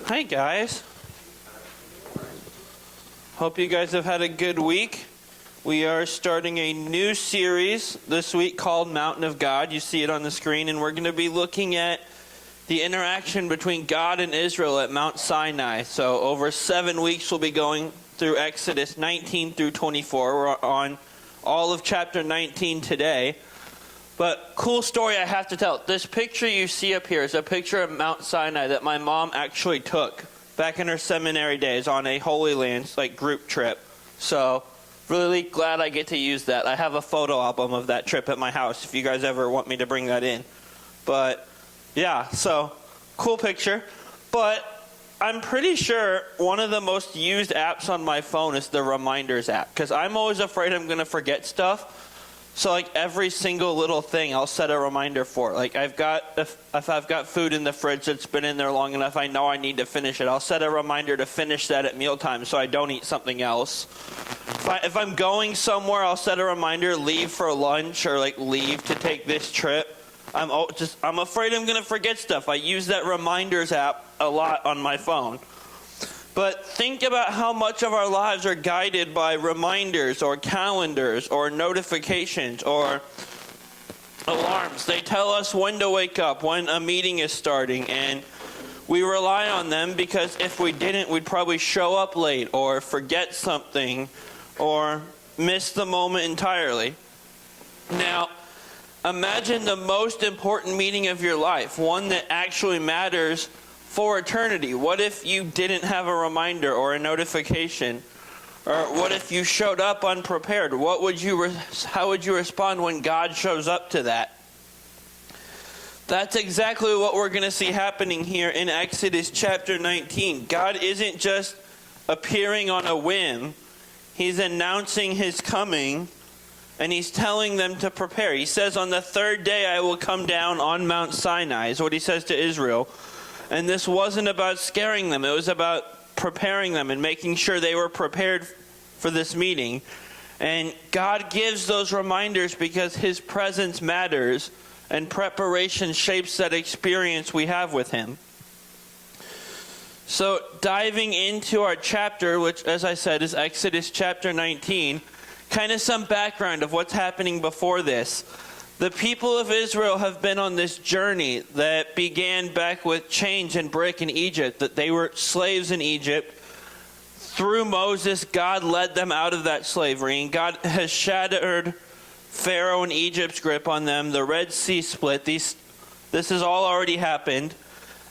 Hi guys. Hope you guys have had a good week. We are starting a new series this week called Mountain of God. You see it on the screen, and we're going to be looking at the interaction between God and Israel at Mount Sinai. So over 7 weeks we'll be going through Exodus 19 through 24. We're on all of chapter 19 today. But cool story I have to tell. This picture you see up here is a picture of Mount Sinai that my mom actually took back in her seminary days on a Holy Land group trip. So really glad I get to use that. I have a photo album of that trip at my house if you guys ever want me to bring that in. But yeah, so cool picture. But I'm pretty sure one of the most used apps on my phone is the Reminders app, because I'm always afraid I'm going to forget stuff. So every single little thing I'll set a reminder for. If I've got food in the fridge that's been in there long enough, I know I need to finish it. I'll set a reminder to finish that at mealtime so I don't eat something else. If I'm going somewhere, I'll set a reminder, leave for lunch or leave to take this trip. I'm afraid I'm going to forget stuff. I use that Reminders app a lot on my phone. But think about how much of our lives are guided by reminders or calendars or notifications or alarms. They tell us when to wake up, when a meeting is starting, and we rely on them because if we didn't, we'd probably show up late or forget something or miss the moment entirely. Now, imagine the most important meeting of your life, one that actually matters for eternity. What if you didn't have a reminder or a notification? Or what if you showed up unprepared? How would you respond when God shows up to that? That's exactly what we're going to see happening here in Exodus chapter 19. God isn't just appearing on a whim. He's announcing his coming, and he's telling them to prepare. He says, on the third day I will come down on Mount Sinai, is what he says to Israel. And this wasn't about scaring them. It was about preparing them and making sure they were prepared for this meeting. And God gives those reminders because his presence matters, and preparation shapes that experience we have with him. So diving into our chapter, which, as I said, is Exodus chapter 19, kind of some background of what's happening before this. The people of Israel have been on this journey that began back with chains and brick in Egypt, that they were slaves in Egypt. Through Moses, God led them out of that slavery, and God has shattered Pharaoh and Egypt's grip on them. The Red Sea split. This has all already happened,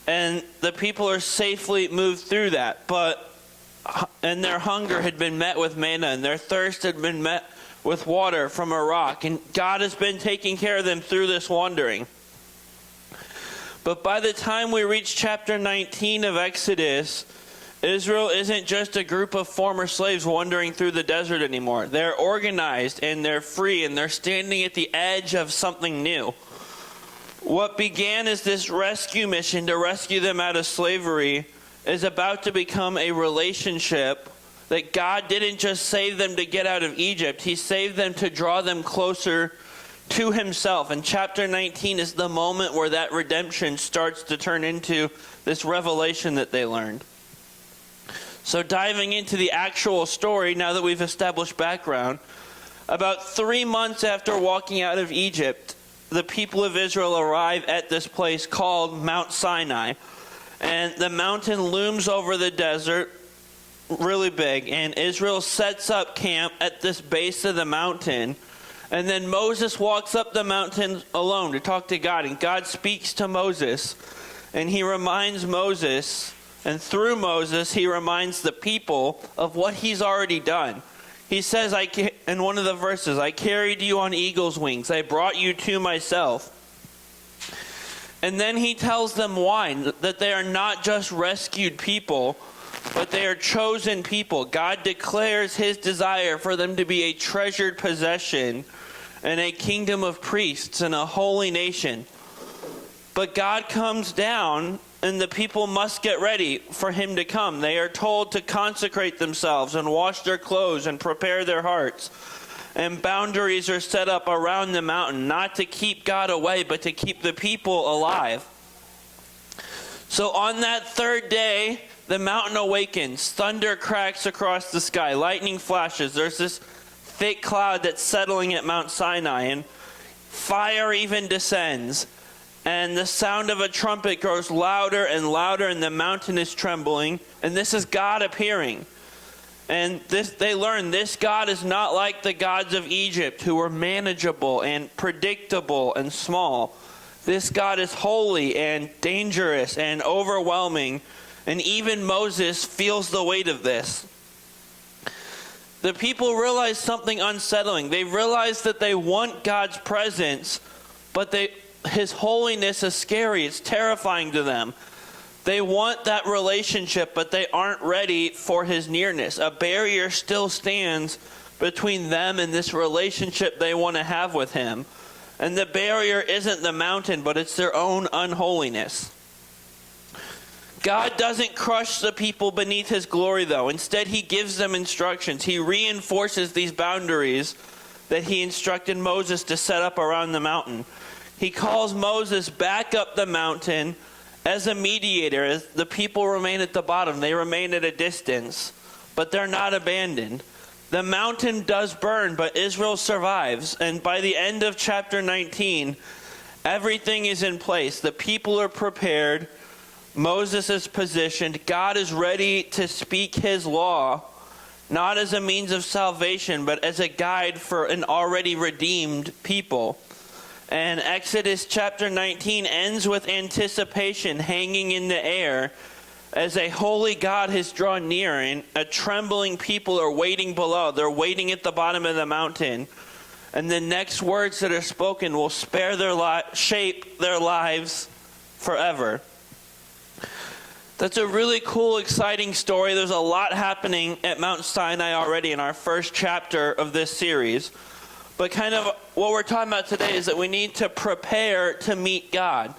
and the people are safely moved through that. And their hunger had been met with manna, and their thirst had been met with water from a rock, and God has been taking care of them through this wandering. But by the time we reach chapter 19 of Exodus, Israel isn't just a group of former slaves wandering through the desert anymore. They're organized, and they're free, and they're standing at the edge of something new. What began as this rescue mission to rescue them out of slavery is about to become a relationship that God didn't just save them to get out of Egypt. He saved them to draw them closer to himself. And chapter 19 is the moment where that redemption starts to turn into this revelation that they learned. So diving into the actual story, now that we've established background, about 3 months after walking out of Egypt, the people of Israel arrive at this place called Mount Sinai. And the mountain looms over the desert, really big, and Israel sets up camp at this base of the mountain, and then Moses walks up the mountain alone to talk to God, and God speaks to Moses, and he reminds Moses, and through Moses he reminds the people of what he's already done. He says in one of the verses, I carried you on eagle's wings, I brought you to myself. And then he tells them why, that they are not just rescued people, but they are chosen people. God declares his desire for them to be a treasured possession and a kingdom of priests and a holy nation. But God comes down, and the people must get ready for him to come. They are told to consecrate themselves and wash their clothes and prepare their hearts. And boundaries are set up around the mountain, not to keep God away, but to keep the people alive. So on that third day, the mountain awakens. Thunder cracks across the sky. Lightning flashes. There's this thick cloud that's settling at Mount Sinai. And fire even descends. And the sound of a trumpet grows louder and louder, and the mountain is trembling. And this is God appearing. And they learn this God is not like the gods of Egypt, who were manageable and predictable and small. This God is holy and dangerous and overwhelming. And even Moses feels the weight of this. The people realize something unsettling. They realize that they want God's presence, but His holiness is scary. It's terrifying to them. They want that relationship, but they aren't ready for His nearness. A barrier still stands between them and this relationship they want to have with Him. And the barrier isn't the mountain, but it's their own unholiness. God doesn't crush the people beneath His glory, though. Instead, He gives them instructions. He reinforces these boundaries that He instructed Moses to set up around the mountain. He calls Moses back up the mountain as a mediator. As the people remain at the bottom, they remain at a distance, but they're not abandoned. The mountain does burn, but Israel survives. And by the end of chapter 19, everything is in place. The people are prepared. Moses is positioned. God is ready to speak His law, not as a means of salvation, but as a guide for an already redeemed people. And Exodus chapter 19 ends with anticipation hanging in the air as a holy God has drawn near, and a trembling people are waiting below. They're waiting at the bottom of the mountain. And the next words that are spoken will shape their lives forever. That's a really cool, exciting story. There's a lot happening at Mount Sinai already in our first chapter of this series. But kind of what we're talking about today is that we need to prepare to meet God.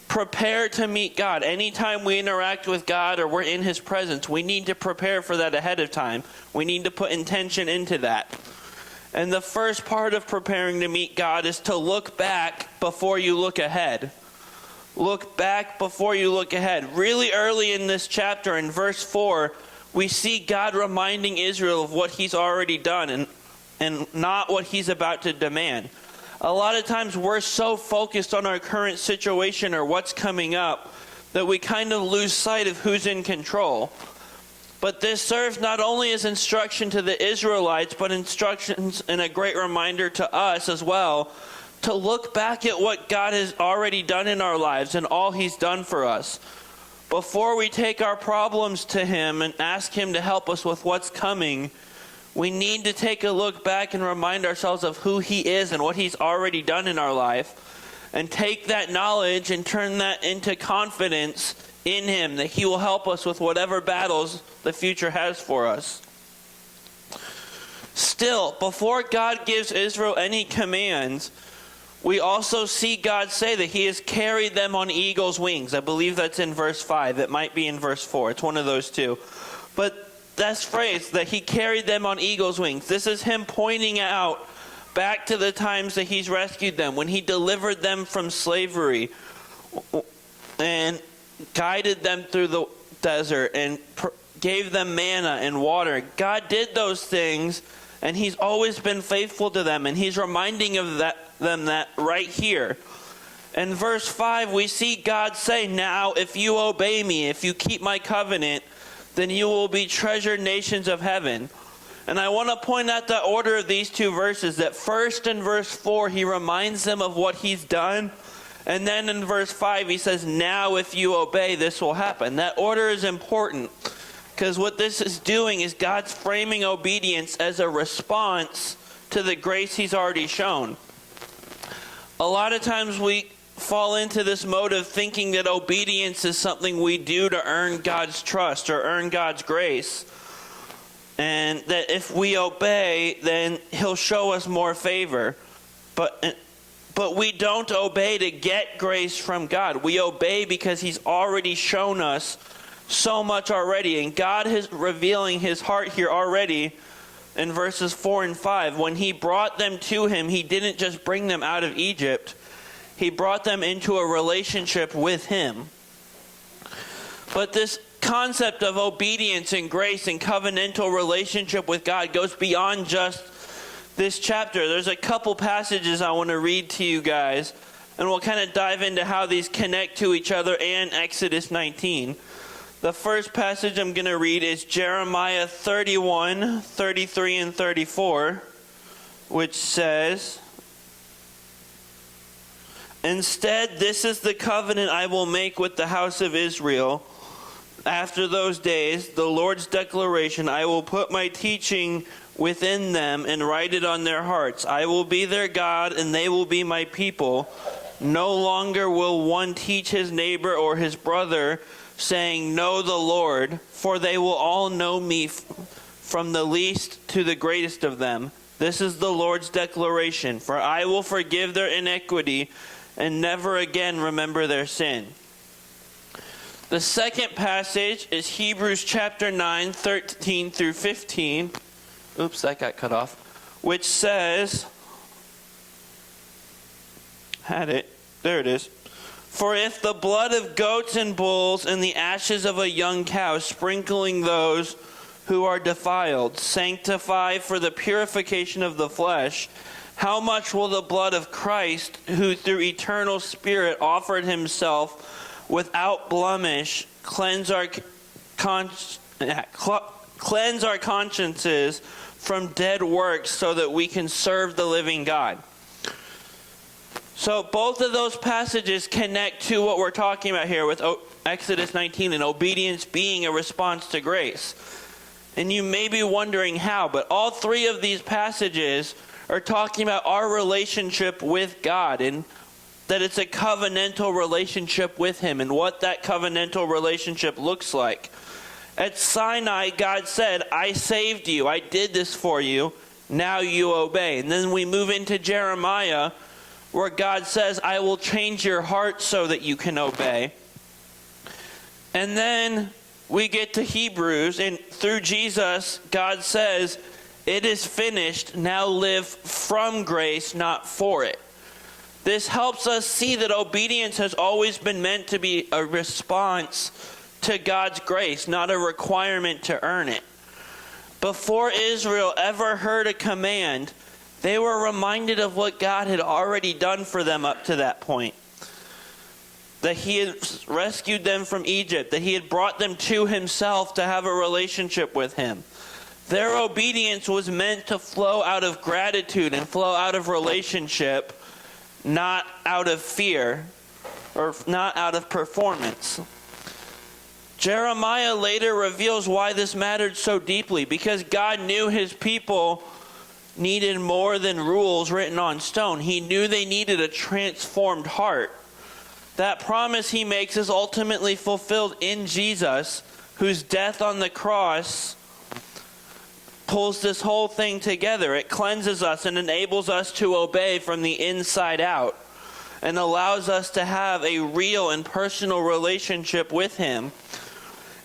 Prepare to meet God. Anytime we interact with God or we're in His presence, we need to prepare for that ahead of time. We need to put intention into that. And the first part of preparing to meet God is to look back before you look ahead. Look back before you look ahead. Really early in this chapter, in verse 4, we see God reminding Israel of what He's already done and not what He's about to demand. A lot of times we're so focused on our current situation or what's coming up that we kind of lose sight of who's in control. But this serves not only as instruction to the Israelites, but instructions and a great reminder to us as well to look back at what God has already done in our lives and all He's done for us. Before we take our problems to Him and ask Him to help us with what's coming, we need to take a look back and remind ourselves of who He is and what He's already done in our life, and take that knowledge and turn that into confidence in Him, that He will help us with whatever battles the future has for us. Still, before God gives Israel any commands, we also see God say that He has carried them on eagle's wings. I believe that's in verse 5. It might be in verse 4. It's one of those two. But that's phrase, that He carried them on eagle's wings. This is Him pointing out back to the times that He's rescued them, when He delivered them from slavery and guided them through the desert and gave them manna and water. God did those things, and He's always been faithful to them, and He's reminding them that right here. In verse 5, we see God say, "Now if you obey me, if you keep my covenant, then you will be treasured nations of heaven." And I want to point out the order of these two verses, that first in verse 4, He reminds them of what He's done. And then in verse 5, He says, "Now if you obey, this will happen." That order is important, because what this is doing is God's framing obedience as a response to the grace He's already shown. A lot of times we fall into this mode of thinking that obedience is something we do to earn God's trust or earn God's grace. And that if we obey, then He'll show us more favor. But we don't obey to get grace from God. We obey because He's already shown us so much already. And God is revealing His heart here already in verses 4 and 5. When He brought them to Him, He didn't just bring them out of Egypt. He brought them into a relationship with Him. But this concept of obedience and grace and covenantal relationship with God goes beyond just this chapter. There's a couple passages I want to read to you guys, and we'll kind of dive into how these connect to each other and Exodus 19. The first passage I'm going to read is Jeremiah 31, 33, and 34, which says, "Instead, this is the covenant I will make with the house of Israel. After those days, the Lord's declaration, I will put my teaching within them and write it on their hearts. I will be their God, and they will be my people. No longer will one teach his neighbor or his brother, saying, 'Know the Lord,' for they will all know me from the least to the greatest of them. This is the Lord's declaration, for I will forgive their iniquity and never again remember their sin." The second passage is Hebrews chapter 9, 13 through 15. Oops, that got cut off. Which says, there it is. "For if the blood of goats and bulls and the ashes of a young cow, sprinkling those who are defiled, sanctify for the purification of the flesh, how much will the blood of Christ, who through eternal Spirit offered himself without blemish, cleanse our consciences from dead works so that we can serve the living God?" So both of those passages connect to what we're talking about here with Exodus 19 and obedience being a response to grace. And you may be wondering how, but all three of these passages are talking about our relationship with God and that it's a covenantal relationship with him and what that covenantal relationship looks like. At Sinai, God said, "I saved you. I did this for you. Now you obey." And then we move into Jeremiah, where God says, "I will change your heart so that you can obey." And then we get to Hebrews, and through Jesus, God says, "It is finished. Now live from grace, not for it." This helps us see that obedience has always been meant to be a response to God's grace, not a requirement to earn it. Before Israel ever heard a command, they were reminded of what God had already done for them up to that point. That he had rescued them from Egypt, that he had brought them to himself to have a relationship with him. Their obedience was meant to flow out of gratitude and flow out of relationship, not out of fear or not out of performance. Jeremiah later reveals why this mattered so deeply, because God knew his people needed more than rules written on stone. He knew they needed a transformed heart. That promise he makes is ultimately fulfilled in Jesus, whose death on the cross pulls this whole thing together. It cleanses us and enables us to obey from the inside out and allows us to have a real and personal relationship with him.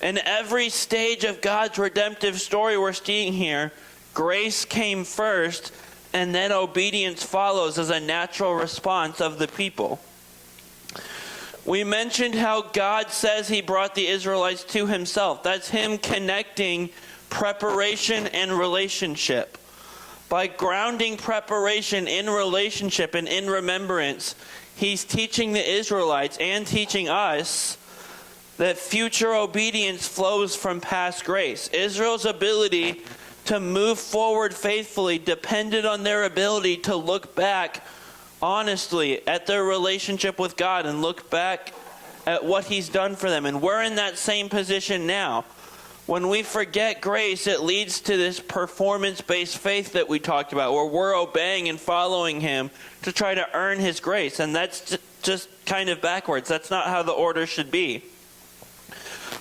In every stage of God's redemptive story we're seeing here, grace came first, and then obedience follows as a natural response of the people. We mentioned how God says he brought the Israelites to himself. That's him connecting preparation and relationship. By grounding preparation in relationship and in remembrance, he's teaching the Israelites and teaching us that future obedience flows from past grace. Israel's ability to move forward faithfully depended on their ability to look back honestly at their relationship with God and look back at what he's done for them. And we're in that same position now. When we forget grace, it leads to this performance-based faith that we talked about, where we're obeying and following him to try to earn his grace. And that's just kind of backwards. That's not how the order should be.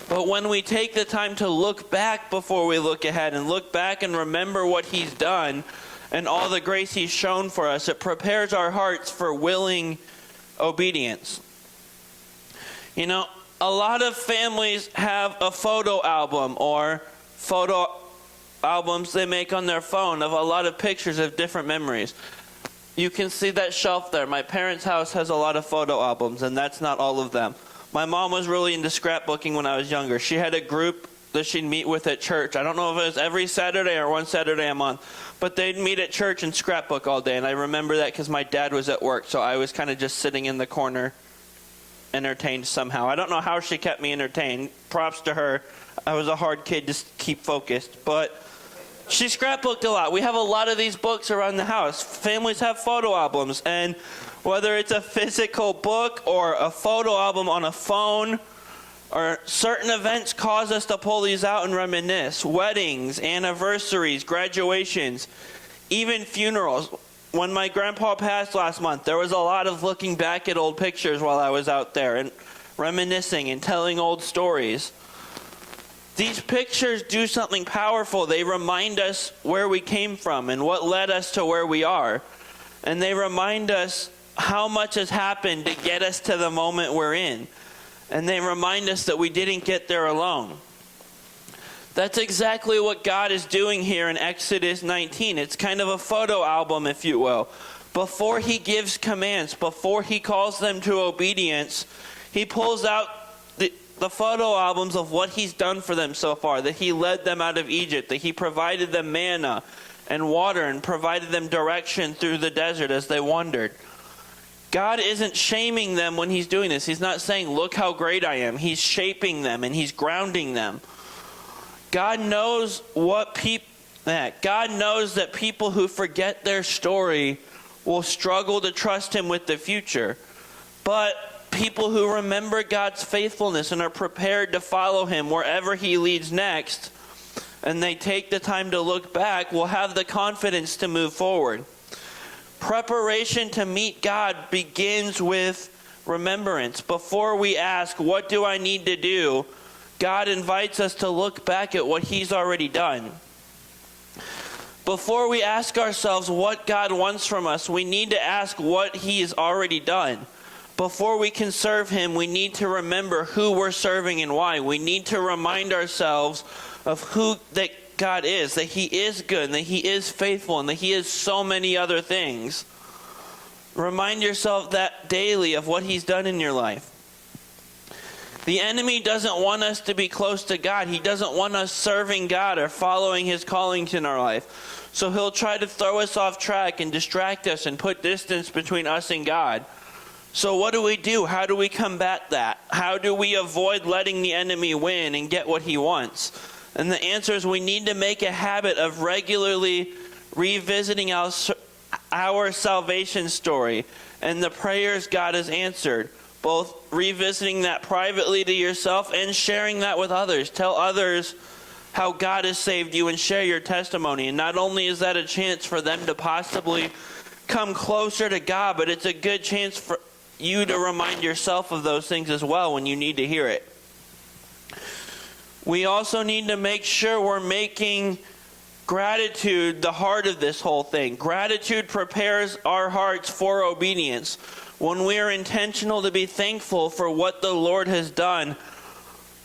But when we take the time to look back before we look ahead and look back and remember what he's done and all the grace he's shown for us, it prepares our hearts for willing obedience. You know, a lot of families have a photo album or photo albums they make on their phone of a lot of pictures of different memories. You can see that shelf there. My parents' house has a lot of photo albums, and that's not all of them. My mom was really into scrapbooking when I was younger. She had a group that she'd meet with at church. I don't know if it was every Saturday or one Saturday a month, but they'd meet at church and scrapbook all day. And I remember that because my dad was at work, so I was kind of just sitting in the corner, entertained somehow. I don't know how she kept me entertained. Props to her. I was a hard kid to keep focused, but she scrapbooked a lot. We have a lot of these books around the house. Families have photo albums, and whether it's a physical book or a photo album on a phone, or certain events cause us to pull these out and reminisce. Weddings, anniversaries, graduations, even funerals. When my grandpa passed last month, there was a lot of looking back at old pictures while I was out there and reminiscing and telling old stories. These pictures do something powerful. They remind us where we came from and what led us to where we are. And they remind us how much has happened to get us to the moment we're in. And they remind us that we didn't get there alone. That's exactly what God is doing here in Exodus 19. It's kind of a photo album, if you will. Before he gives commands, before he calls them to obedience, he pulls out the photo albums of what he's done for them so far, that he led them out of Egypt, that he provided them manna and water and provided them direction through the desert as they wandered. God isn't shaming them when he's doing this. He's not saying, look how great I am. He's shaping them and he's grounding them. God knows that people who forget their story will struggle to trust him with the future. But people who remember God's faithfulness and are prepared to follow him wherever he leads next, and they take the time to look back, will have the confidence to move forward. Preparation to meet God begins with remembrance. Before we ask, what do I need to do? God invites us to look back at what he's already done. Before we ask ourselves what God wants from us, we need to ask what he has already done. Before we can serve him, we need to remember who we're serving and why. We need to remind ourselves of who that God is, that he is good, and that he is faithful, and that he is so many other things. Remind yourself that daily of what he's done in your life. The enemy doesn't want us to be close to God. He doesn't want us serving God or following his callings in our life. So he'll try to throw us off track and distract us and put distance between us and God. So what do? How do we combat that? How do we avoid letting the enemy win and get what he wants? And the answer is we need to make a habit of regularly revisiting our salvation story and the prayers God has answered. Both revisiting that privately to yourself and sharing that with others. Tell others how God has saved you and share your testimony. And not only is that a chance for them to possibly come closer to God, but it's a good chance for you to remind yourself of those things as well when you need to hear it. We also need to make sure we're making gratitude the heart of this whole thing. Gratitude prepares our hearts for obedience. When we are intentional to be thankful for what the Lord has done,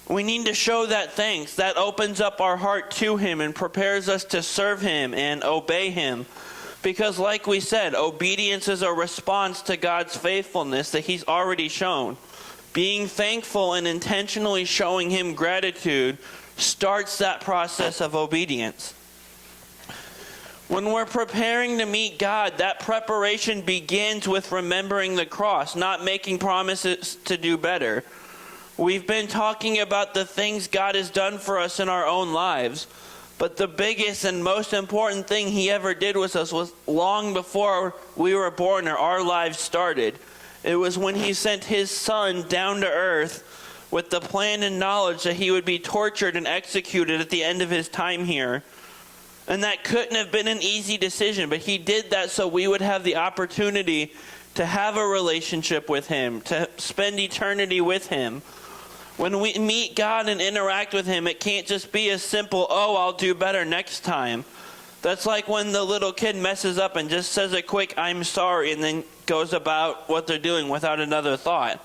we need to show that thanks. That opens up our heart to him and prepares us to serve him and obey him. Because like we said, obedience is a response to God's faithfulness that he's already shown. Being thankful and intentionally showing him gratitude starts that process of obedience. When we're preparing to meet God, that preparation begins with remembering the cross, not making promises to do better. We've been talking about the things God has done for us in our own lives, but the biggest and most important thing he ever did with us was long before we were born or our lives started. It was when he sent his son down to earth with the plan and knowledge that he would be tortured and executed at the end of his time here. And that couldn't have been an easy decision, but he did that so we would have the opportunity to have a relationship with him, to spend eternity with him. When we meet God and interact with him, it can't just be a simple, oh, I'll do better next time. That's like when the little kid messes up and just says a quick, I'm sorry, and then goes about what they're doing without another thought.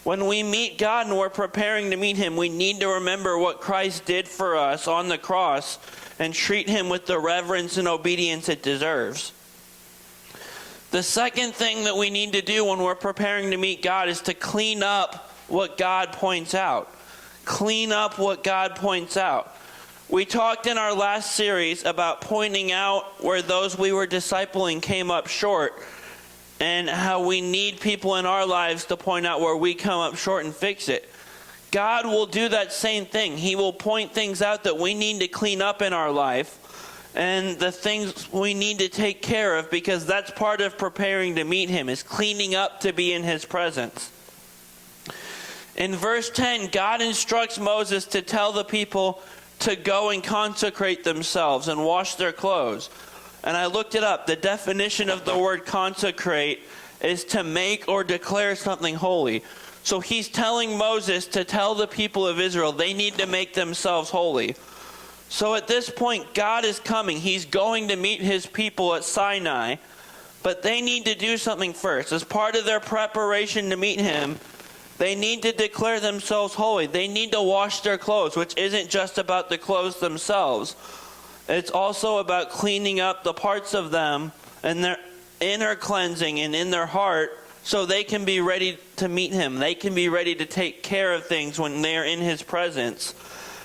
When we meet God and we're preparing to meet him, we need to remember what Christ did for us on the cross and treat him with the reverence and obedience it deserves. The second thing that we need to do when we're preparing to meet God is to clean up what God points out. Clean up what God points out. We talked in our last series about pointing out where those we were discipling came up short, and how we need people in our lives to point out where we come up short and fix it. God will do that same thing. He will point things out that we need to clean up in our life, and the things we need to take care of, because that's part of preparing to meet him, is cleaning up to be in his presence. In verse 10, God instructs Moses to tell the people to go and consecrate themselves and wash their clothes. And I looked it up. The definition of the word consecrate is to make or declare something holy. So he's telling Moses to tell the people of Israel they need to make themselves holy. So at this point, God is coming. He's going to meet his people at Sinai. But they need to do something first. As part of their preparation to meet him, they need to declare themselves holy. They need to wash their clothes, which isn't just about the clothes themselves. It's also about cleaning up the parts of them and their inner cleansing and in their heart, so they can be ready to meet him. They can be ready to take care of things when they're in his presence.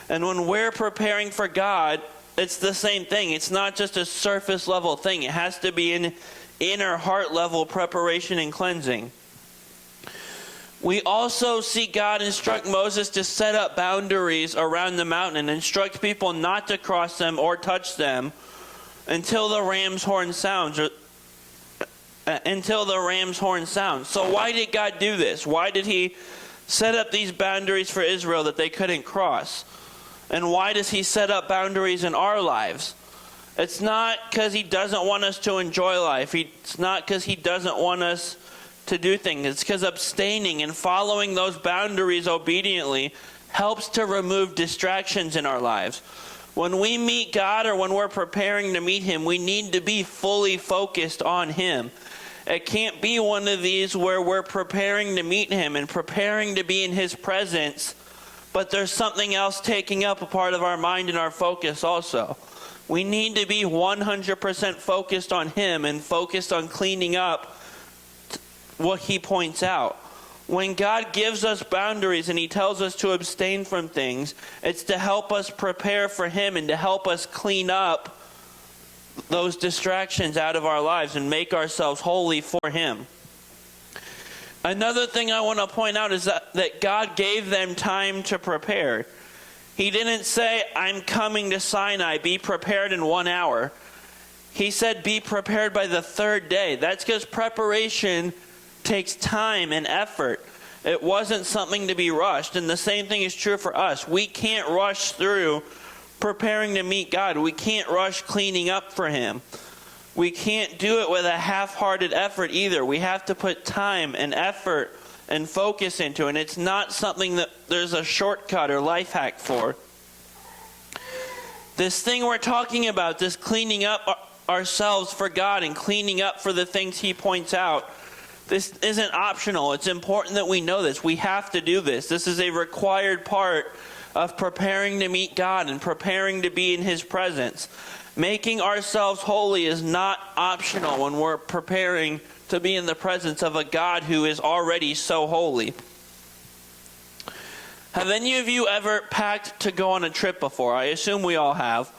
And when we're preparing for God, it's the same thing. It's not just a surface level thing. It has to be an inner heart level preparation and cleansing. We also see God instruct Moses to set up boundaries around the mountain and instruct people not to cross them or touch them until the ram's horn sounds. So why did God do this? Why did he set up these boundaries for Israel that they couldn't cross? And why does he set up boundaries in our lives? It's not because he doesn't want us to enjoy life. It's not because he doesn't want us to do things. It's because abstaining and following those boundaries obediently helps to remove distractions in our lives. When we meet God, or when we're preparing to meet him, we need to be fully focused on him. It can't be one of these where we're preparing to meet him and preparing to be in his presence, but there's something else taking up a part of our mind and our focus also. We need to be 100% focused on him and focused on cleaning up what he points out. When God gives us boundaries and he tells us to abstain from things, it's to help us prepare for him and to help us clean up those distractions out of our lives and make ourselves holy for him. Another thing I want to point out is that God gave them time to prepare. He didn't say, I'm coming to Sinai, be prepared in 1 hour. He said, be prepared by the third day. That's because preparation takes time and effort. It wasn't something to be rushed. And the same thing is true for us. We can't rush through preparing to meet God. We can't rush cleaning up for him. We can't do it with a half-hearted effort either. We have to put time and effort and focus into it. And it's not something that there's a shortcut or life hack for. This thing we're talking about, this cleaning up ourselves for God and cleaning up for the things he points out, this isn't optional. It's important that we know this. We have to do this. This is a required part of preparing to meet God and preparing to be in his presence. Making ourselves holy is not optional when we're preparing to be in the presence of a God who is already so holy. Have any of you ever packed to go on a trip before? I assume we all have.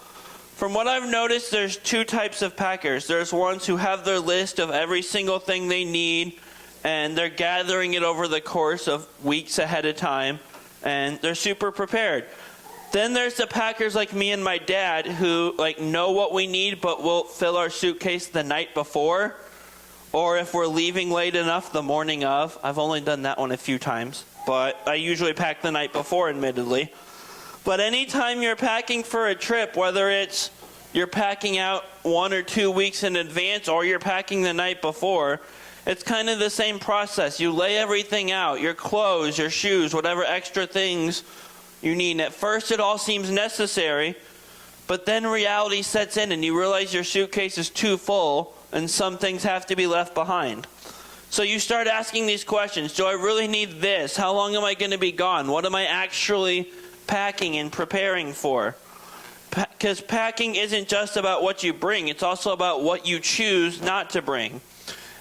From what I've noticed, there's two types of packers. There's ones who have their list of every single thing they need, and they're gathering it over the course of weeks ahead of time, and they're super prepared. Then there's the packers like me and my dad who know what we need, but will fill our suitcase the night before, or if we're leaving late enough, the morning of. I've only done that one a few times, but I usually pack the night before, admittedly. But anytime you're packing for a trip, whether it's you're packing out 1 or 2 weeks in advance or you're packing the night before, it's kind of the same process. You lay everything out, your clothes, your shoes, whatever extra things you need. And at first it all seems necessary, but then reality sets in and you realize your suitcase is too full and some things have to be left behind. So you start asking these questions. Do I really need this? How long am I going to be gone? What am I actually packing and preparing for? Because packing isn't just about what you bring. It's also about what you choose not to bring.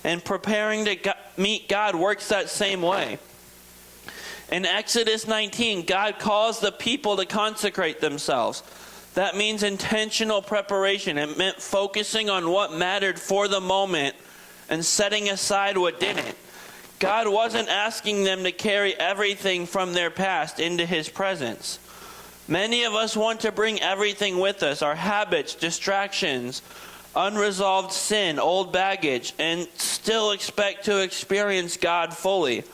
And preparing to meet God works that same way. In Exodus 19, God calls the people to consecrate themselves. That means intentional preparation. It meant focusing on what mattered for the moment and setting aside what didn't. God wasn't asking them to carry everything from their past into his presence. Many of us want to bring everything with us, our habits, distractions, unresolved sin, old baggage, and still expect to experience God fully.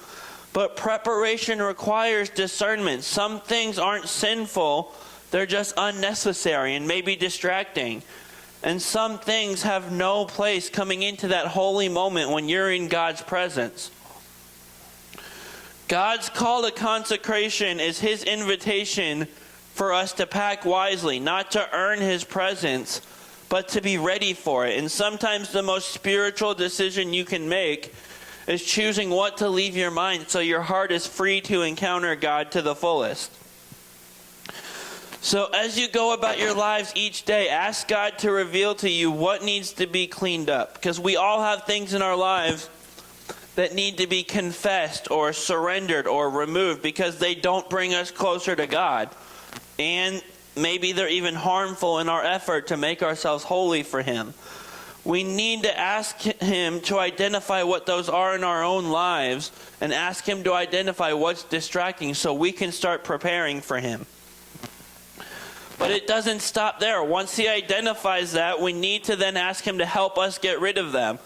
But preparation requires discernment. Some things aren't sinful, they're just unnecessary and maybe distracting. And some things have no place coming into that holy moment when you're in God's presence. God's call to consecration is his invitation for us to pack wisely, not to earn his presence, but to be ready for it. And sometimes the most spiritual decision you can make is choosing what to leave your mind so your heart is free to encounter God to the fullest. So as you go about your lives each day, ask God to reveal to you what needs to be cleaned up. Because we all have things in our lives that need to be confessed or surrendered or removed because they don't bring us closer to God. And maybe they're even harmful in our effort to make ourselves holy for him. We need to ask him to identify what those are in our own lives and ask him to identify what's distracting so we can start preparing for him. But it doesn't stop there. Once he identifies that, we need to then ask him to help us get rid of them.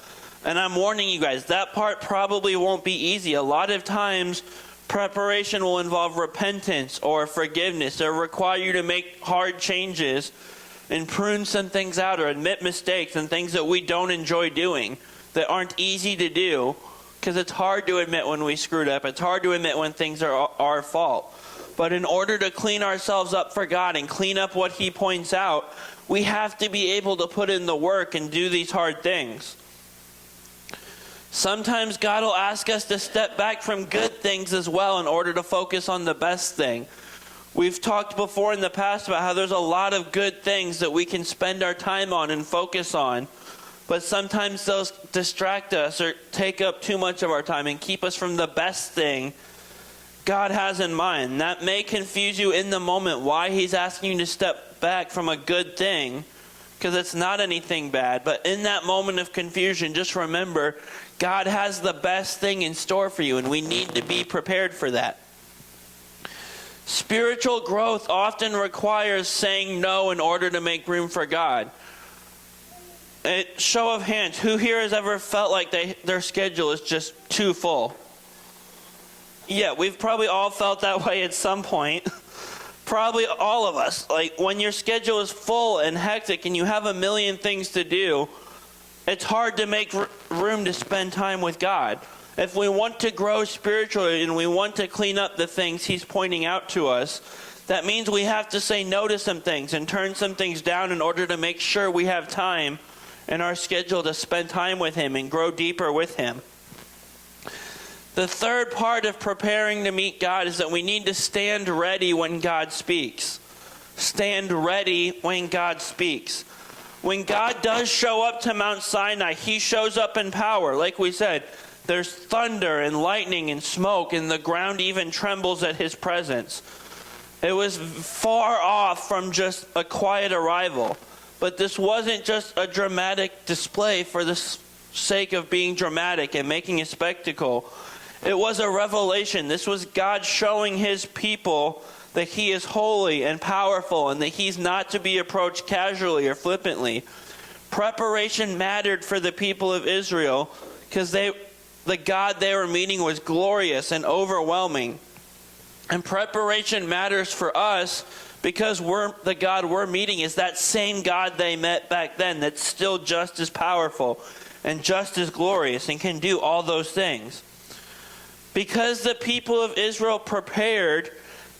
And I'm warning you guys, that part probably won't be easy. A lot of times, preparation will involve repentance or forgiveness or require you to make hard changes and prune some things out or admit mistakes and things that we don't enjoy doing that aren't easy to do because it's hard to admit when we screwed up. It's hard to admit when things are our fault. But in order to clean ourselves up for God and clean up what he points out, we have to be able to put in the work and do these hard things. Sometimes God will ask us to step back from good things as well in order to focus on the best thing. We've talked before in the past about how there's a lot of good things that we can spend our time on and focus on, but sometimes those distract us or take up too much of our time and keep us from the best thing God has in mind. That may confuse you in the moment why he's asking you to step back from a good thing, because it's not anything bad. But in that moment of confusion, just remember, God has the best thing in store for you, and we need to be prepared for that. Spiritual growth often requires saying no in order to make room for God. Show of hands, who here has ever felt like their schedule is just too full? Yeah, we've probably all felt that way at some point. Probably all of us. Like when your schedule is full and hectic and you have a million things to do, it's hard to make room to spend time with God. If we want to grow spiritually and we want to clean up the things he's pointing out to us, that means we have to say no to some things and turn some things down in order to make sure we have time in our schedule to spend time with him and grow deeper with him. The third part of preparing to meet God is that we need to stand ready when God speaks. Stand ready when God speaks. When God does show up to Mount Sinai, he shows up in power. Like we said, there's thunder and lightning and smoke, and the ground even trembles at his presence. It was far off from just a quiet arrival. But this wasn't just a dramatic display for the sake of being dramatic and making a spectacle. It was a revelation. This was God showing his people that he is holy and powerful and that he's not to be approached casually or flippantly. Preparation mattered for the people of Israel because the God they were meeting was glorious and overwhelming. And preparation matters for us because the God we're meeting is that same God they met back then that's still just as powerful and just as glorious and can do all those things. Because the people of Israel prepared,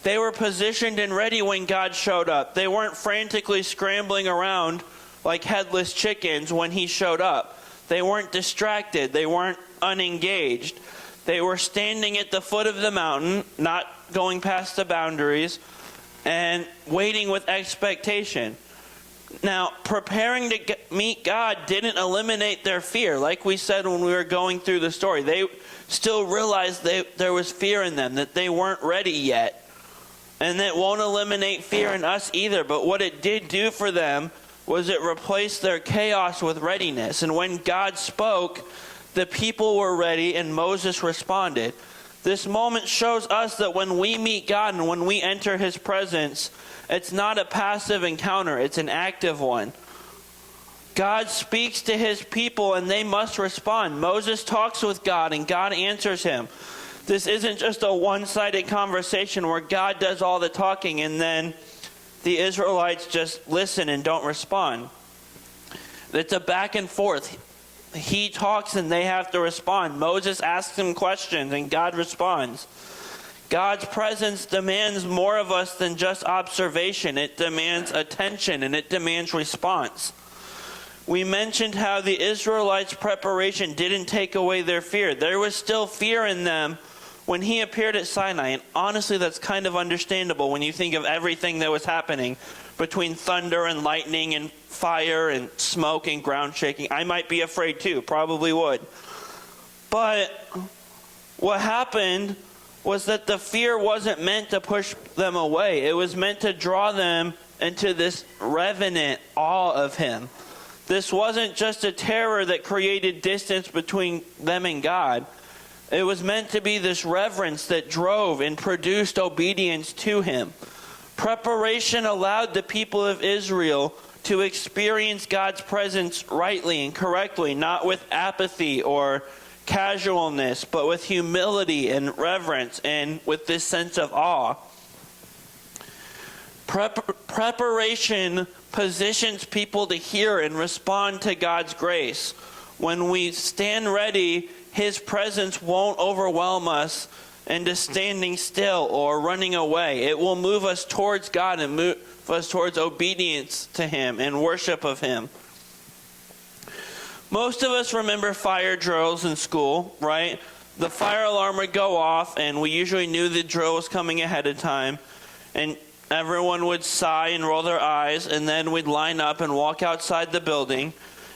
they were positioned and ready when God showed up. They weren't frantically scrambling around like headless chickens when he showed up. They weren't distracted. They weren't unengaged. They were standing at the foot of the mountain, not going past the boundaries, and waiting with expectation. Now, preparing to meet God didn't eliminate their fear. Like we said when we were going through the story, still realized there was fear in them, that they weren't ready yet. And it won't eliminate fear in us either, but what it did do for them was it replaced their chaos with readiness. And when God spoke, the people were ready and Moses responded. This moment shows us that when we meet God and when we enter his presence, it's not a passive encounter, it's an active one. God speaks to his people and they must respond. Moses talks with God and God answers him. This isn't just a one-sided conversation where God does all the talking and then the Israelites just listen and don't respond. It's a back and forth. He talks and they have to respond. Moses asks him questions and God responds. God's presence demands more of us than just observation. It demands attention and it demands response. We mentioned how the Israelites' preparation didn't take away their fear. There was still fear in them when he appeared at Sinai. And honestly, that's kind of understandable when you think of everything that was happening between thunder and lightning and fire and smoke and ground shaking. I might be afraid too, probably would. But what happened was that the fear wasn't meant to push them away. It was meant to draw them into this reverent awe of him. This wasn't just a terror that created distance between them and God. It was meant to be this reverence that drove and produced obedience to him. Preparation allowed the people of Israel to experience God's presence rightly and correctly, not with apathy or casualness, but with humility and reverence and with this sense of awe. Preparation positions people to hear and respond to God's grace. When we stand ready, his presence won't overwhelm us into standing still or running away. It will move us towards God and move us towards obedience to him and worship of him. Most of us remember fire drills in school, right? The fire alarm would go off and we usually knew the drill was coming ahead of time. And everyone would sigh and roll their eyes, and then we'd line up and walk outside the building.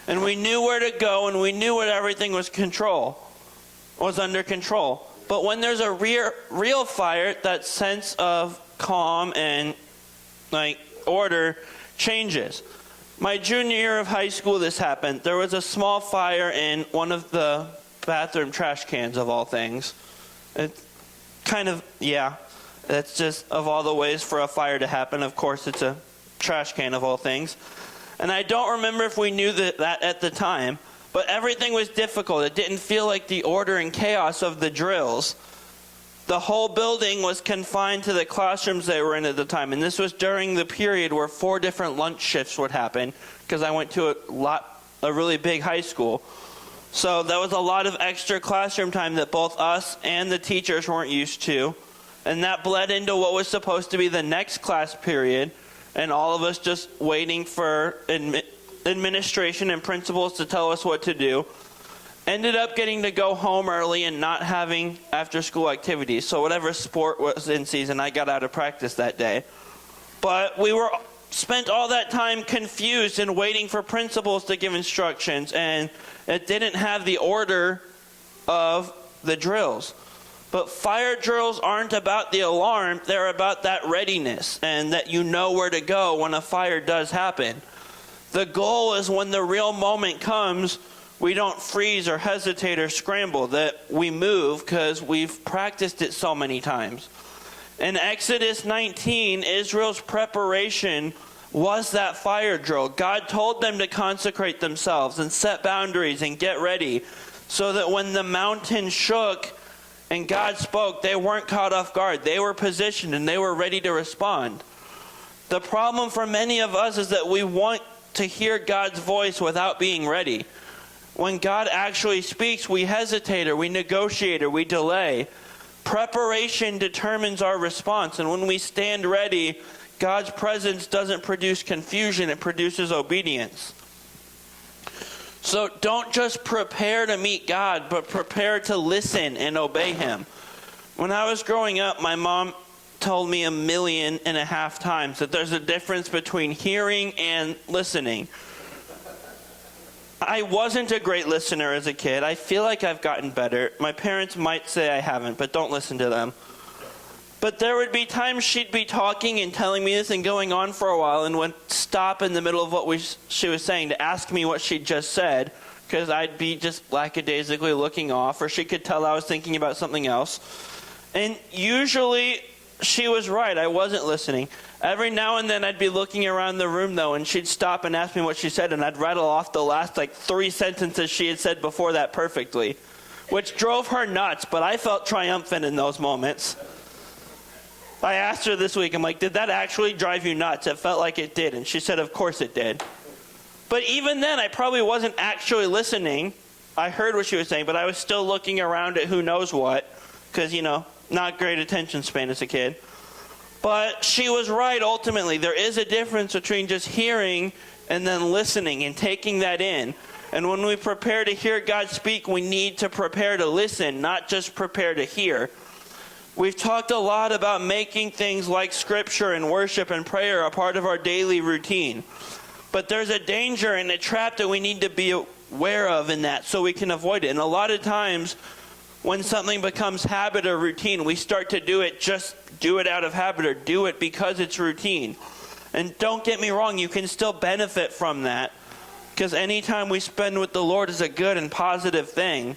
And we knew where to go, and we knew what everything was under control. But when there's a real fire, that sense of calm and order changes. My junior year of high school, this happened. There was a small fire in one of the bathroom trash cans, of all things. That's just of all the ways for a fire to happen. Of course, it's a trash can of all things. And I don't remember if we knew that at the time, but everything was difficult. It didn't feel like the order and chaos of the drills. The whole building was confined to the classrooms they were in at the time. And this was during the period where 4 different lunch shifts would happen, because I went to a really big high school. So there was a lot of extra classroom time that both us and the teachers weren't used to. And that bled into what was supposed to be the next class period, and all of us just waiting for administration and principals to tell us what to do. Ended up getting to go home early and not having after-school activities. So whatever sport was in season, I got out of practice that day. But we spent all that time confused and waiting for principals to give instructions, and it didn't have the order of the drills. But fire drills aren't about the alarm, they're about that readiness and that you know where to go when a fire does happen. The goal is when the real moment comes, we don't freeze or hesitate or scramble, that we move because we've practiced it so many times. In Exodus 19, Israel's preparation was that fire drill. God told them to consecrate themselves and set boundaries and get ready so that when the mountain shook and God spoke, they weren't caught off guard. They were positioned and they were ready to respond. The problem for many of us is that we want to hear God's voice without being ready. When God actually speaks, we hesitate or we negotiate or we delay. Preparation determines our response, and when we stand ready, God's presence doesn't produce confusion, it produces obedience. So don't just prepare to meet God, but prepare to listen and obey him. When I was growing up, my mom told me 1.5 million times that there's a difference between hearing and listening. I wasn't a great listener as a kid. I feel like I've gotten better. My parents might say I haven't, but don't listen to them. But there would be times she'd be talking and telling me this and going on for a while and would stop in the middle of what she was saying to ask me what she'd just said, because I'd be just lackadaisically looking off, or she could tell I was thinking about something else. And usually she was right. I wasn't listening. Every now and then I'd be looking around the room, though, and she'd stop and ask me what she said, and I'd rattle off the last, 3 sentences she had said before that perfectly, which drove her nuts, but I felt triumphant in those moments. I asked her this week, I'm like, did that actually drive you nuts? It felt like it did, and she said, of course it did. But even then, I probably wasn't actually listening. I heard what she was saying, but I was still looking around at who knows what, because, not great attention span as a kid. But she was right ultimately. There is a difference between just hearing and then listening and taking that in. And when we prepare to hear God speak, we need to prepare to listen, not just prepare to hear. We've talked a lot about making things like scripture and worship and prayer a part of our daily routine. But there's a danger and a trap that we need to be aware of in that so we can avoid it. And a lot of times when something becomes habit or routine, we start to do it out of habit or do it because it's routine. And don't get me wrong, you can still benefit from that, because any time we spend with the Lord is a good and positive thing.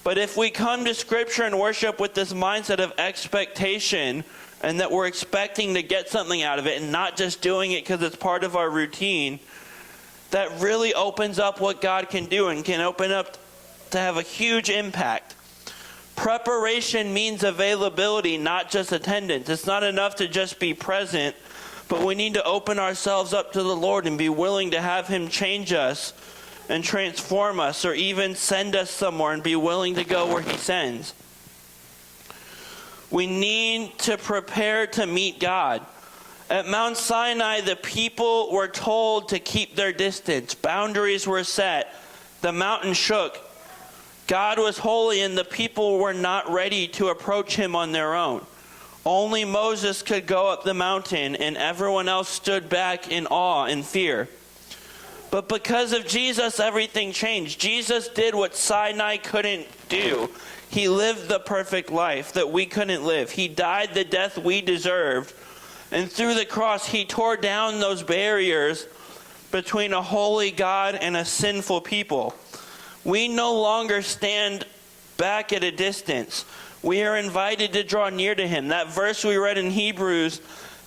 But if we come to Scripture and worship with this mindset of expectation and that we're expecting to get something out of it and not just doing it because it's part of our routine, that really opens up what God can do and can open up to have a huge impact. Preparation means availability, not just attendance. It's not enough to just be present, but we need to open ourselves up to the Lord and be willing to have Him change us and transform us, or even send us somewhere and be willing to go where He sends. We need to prepare to meet God. At Mount Sinai, the people were told to keep their distance. Boundaries were set. The mountain shook. God was holy and the people were not ready to approach Him on their own. Only Moses could go up the mountain, and everyone else stood back in awe and fear. But because of Jesus, everything changed. Jesus did what Sinai couldn't do. He lived the perfect life that we couldn't live. He died the death we deserved. And through the cross, He tore down those barriers between a holy God and a sinful people. We no longer stand back at a distance. We are invited to draw near to Him. That verse we read in Hebrews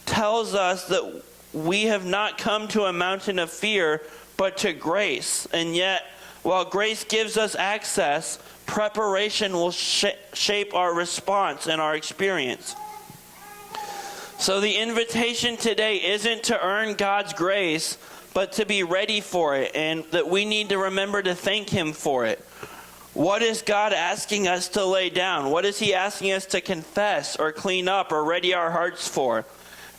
tells us that we have not come to a mountain of fear, but to grace. And yet, while grace gives us access, preparation will shape our response and our experience. So the invitation today isn't to earn God's grace, but to be ready for it, and that we need to remember to thank Him for it. What is God asking us to lay down? What is He asking us to confess or clean up or ready our hearts for?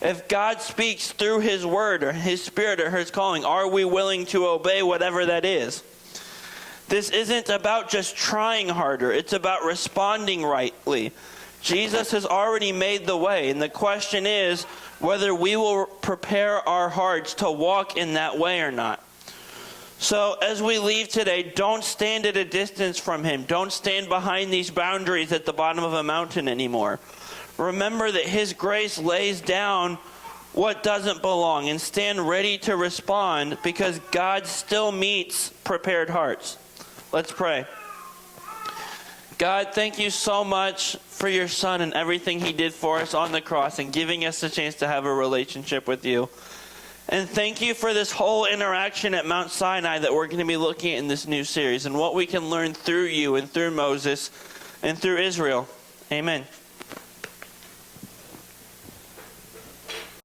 If God speaks through His word or His Spirit or His calling, are we willing to obey whatever that is? This isn't about just trying harder. It's about responding rightly. Jesus has already made the way, and the question is whether we will prepare our hearts to walk in that way or not. So as we leave today, don't stand at a distance from Him. Don't stand behind these boundaries at the bottom of a mountain anymore. Remember that His grace lays down what doesn't belong, and stand ready to respond, because God still meets prepared hearts. Let's pray. God, thank You so much for Your Son and everything He did for us on the cross and giving us a chance to have a relationship with You. And thank You for this whole interaction at Mount Sinai that we're going to be looking at in this new series, and what we can learn through You and through Moses and through Israel. Amen.